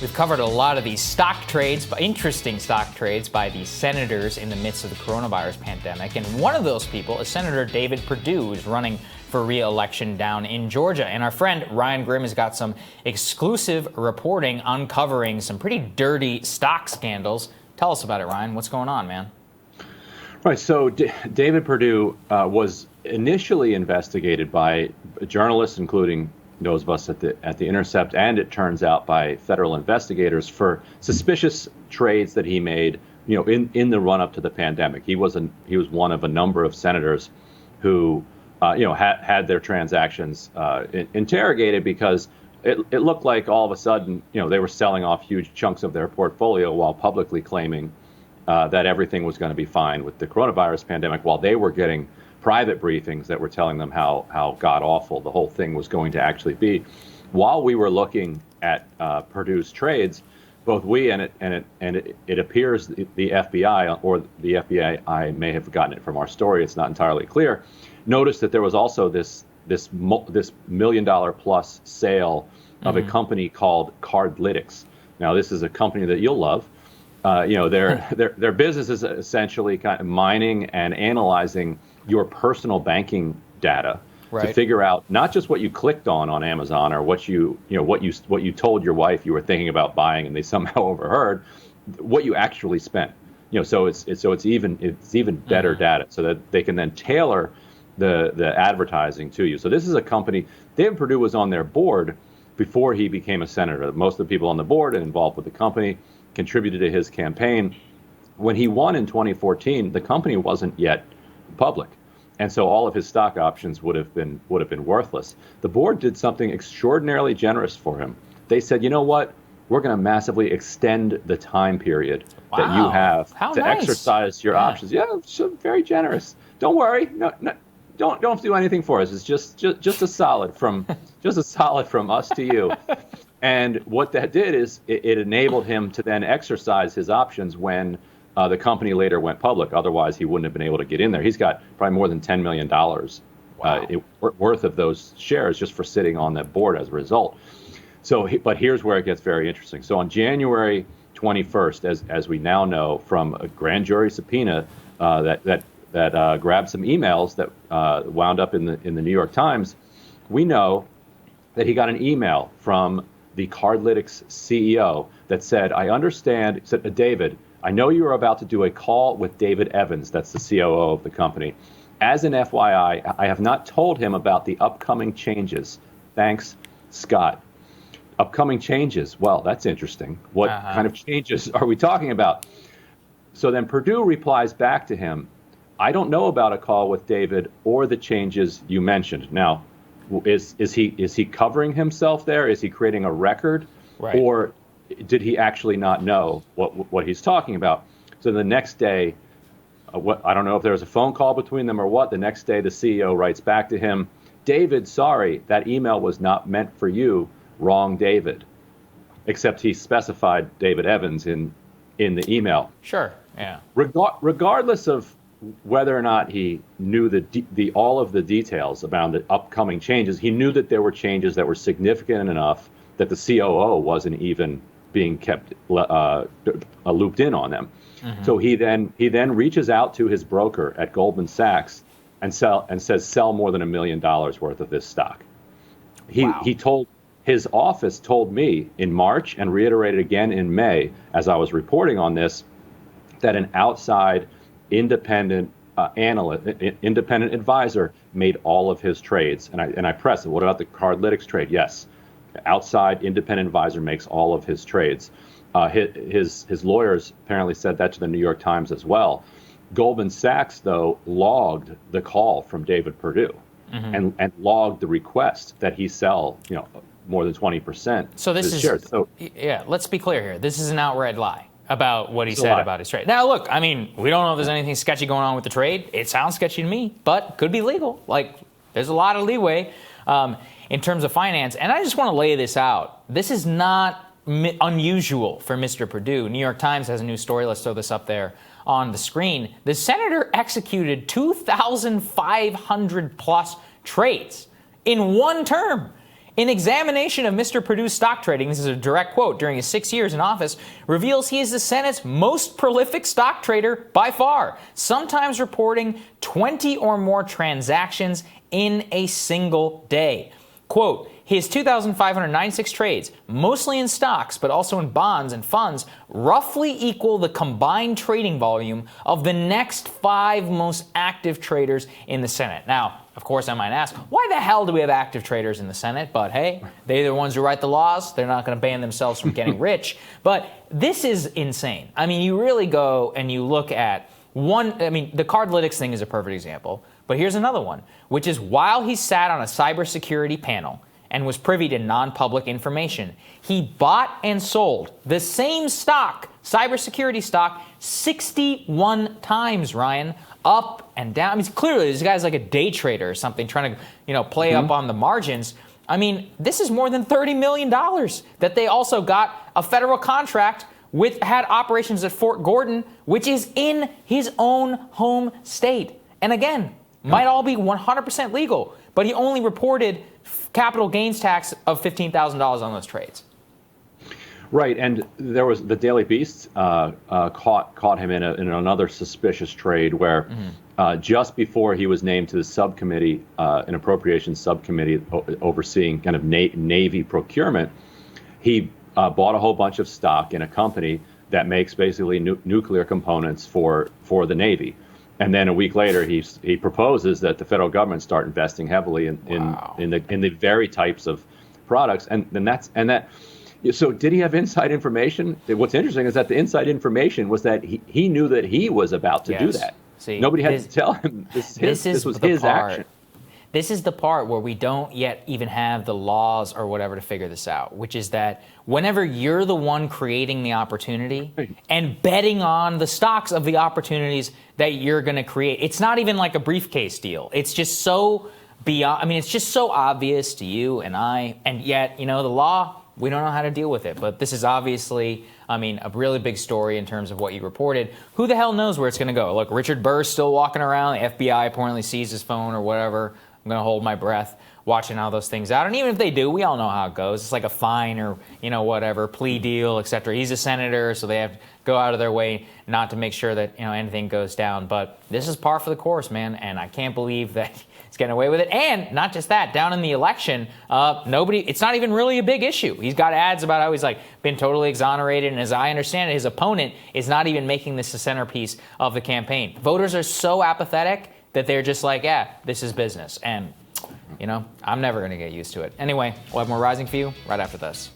We've covered a lot of these stock trades, interesting stock trades by these senators in the midst of the coronavirus pandemic. And one of those people is Senator David Perdue, who's running for re-election down in Georgia. And our friend Ryan Grimm has got some exclusive reporting uncovering some pretty dirty stock scandals. Tell us about it, Ryan. What's going on, man? Right. So David Perdue was initially investigated by journalists, including those of us at the Intercept, and it turns out by federal investigators for suspicious trades that he made, in the run up to the pandemic. He was one of a number of senators who, had their transactions interrogated because it looked like all of a sudden, they were selling off huge chunks of their portfolio while publicly claiming that everything was going to be fine with the coronavirus pandemic, while they were getting private briefings that were telling them how god-awful the whole thing was going to actually be. While we were looking at Perdue's trades, both we and it appears the FBI, or the FBI, I may have gotten it from our story, it's not entirely clear, noticed that there was also this $1 million plus sale of a company called Cardlytics. Now, this is a company that you'll love. Their business is essentially kind of mining and analyzing your personal banking data to figure out not just what you clicked on Amazon, or what you told your wife you were thinking about buying and they somehow overheard, what you actually spent. So it's even better data, so that they can then tailor the advertising to you. So this is a company. David Perdue was on their board before he became a senator. Most of the people on the board and involved with the company contributed to his campaign. When he won in 2014, the company wasn't yet public, and so all of his stock options would have been worthless. The board did something extraordinarily generous for him. They said, you know what? We're going to massively extend the time period that you have exercise your options. Yeah, so very generous. Don't worry. No, don't do anything for us. It's just a solid from us to you. And what that did is it enabled him to then exercise his options when the company later went public. Otherwise, he wouldn't have been able to get in there. He's got probably more than $10 million worth of those shares just for sitting on that board as a result. But here's where it gets very interesting. So on January 21st, as we now know from a grand jury subpoena that grabbed some emails that wound up in the New York Times, we know that he got an email from the Cardlytics CEO that said, David, I know you are about to do a call with David Evans, that's the COO of the company. As an FYI, I have not told him about the upcoming changes. Thanks, Scott. Upcoming changes. Well, that's interesting. What kind of changes are we talking about? So then Perdue replies back to him, I don't know about a call with David or the changes you mentioned. Now, is he covering himself there? Is he creating a record? Right. Or did he actually not know what he's talking about? So the next day, I don't know if there was a phone call between them or what. The next day, the CEO writes back to him, David, sorry, that email was not meant for you. Wrong, David. Except he specified David Evans in the email. Sure, yeah. Regardless of whether or not he knew all of the details about the upcoming changes, he knew that there were changes that were significant enough that the COO wasn't even being kept looped in on them. Mm-hmm. So he then reaches out to his broker at Goldman Sachs and says sell more than $1 million worth of this stock. His office told me in March and reiterated again in May, as I was reporting on this, that an outside independent independent advisor made all of his trades. And I pressed it. What about the Cardlytics trade? Yes. Outside independent advisor makes all of his trades. His lawyers apparently said that to the New York Times as well. Goldman Sachs, though, logged the call from David Perdue and logged the request that he sell, more than 20%. So this is shares. Let's be clear here. This is an outright lie about what he said about his trade. Now, look, we don't know if there's anything sketchy going on with the trade. It sounds sketchy to me, but could be legal. There's a lot of leeway in terms of finance. And I just want to lay this out. This is not unusual for Mr. Perdue. New York Times has a new story. Let's throw this up there on the screen. The senator executed 2,500 plus trades in one term. An examination of Mr. Perdue's stock trading, this is a direct quote, during his 6 years in office, reveals he is the Senate's most prolific stock trader by far, sometimes reporting 20 or more transactions in a single day. Quote, his 2,596 trades, mostly in stocks but also in bonds and funds, roughly equal the combined trading volume of the next 5 most active traders in the Senate. Now, of course, I might ask, why the hell do we have active traders in the Senate? But hey, they're the ones who write the laws. They're not going to ban themselves from getting rich. But this is insane. I mean, you really go and you look at the Cardlytics thing is a perfect example. But here's another one, which is while he sat on a cybersecurity panel and was privy to non-public information, he bought and sold the same stock, cybersecurity stock, 61 times, Ryan, up and down. I mean, clearly this guy's like a day trader or something, trying to, play up on the margins. I mean, this is more than $30 million that they also got a federal contract with, had operations at Fort Gordon, which is in his own home state. And again, might all be 100% legal, but he only reported capital gains tax of $15,000 on those trades. Right, and there was the Daily Beast caught him in another suspicious trade where just before he was named to the subcommittee, an appropriations subcommittee overseeing kind of Navy procurement, he bought a whole bunch of stock in a company that makes basically nuclear components for the Navy. And then a week later, he proposes that the federal government start investing heavily in the very types of products, So did he have inside information? What's interesting is that the inside information was that he knew that he was about to do that. See, nobody had to tell him this was his action. This is the part where we don't yet even have the laws or whatever to figure this out, which is that whenever you're the one creating the opportunity and betting on the stocks of the opportunities that you're going to create, it's not even like a briefcase deal. It's just so beyond, it's just so obvious to you and I, and yet, the law, we don't know how to deal with it. But this is obviously, a really big story in terms of what you reported. Who the hell knows where it's going to go? Look, Richard Burr's still walking around. The FBI apparently seized his phone or whatever. I'm going to hold my breath watching how those things out. And even if they do, we all know how it goes. It's like a fine or, whatever, plea deal, et cetera. He's a senator, so they have to go out of their way not to make sure that, anything goes down. But this is par for the course, man. And I can't believe that he's getting away with it. And not just that, down in the election, it's not even really a big issue. He's got ads about how he's been totally exonerated. And as I understand it, his opponent is not even making this a centerpiece of the campaign. Voters are so apathetic that they're just like, yeah, this is business. And, I'm never going to get used to it. Anyway, we'll have more Rising for you right after this.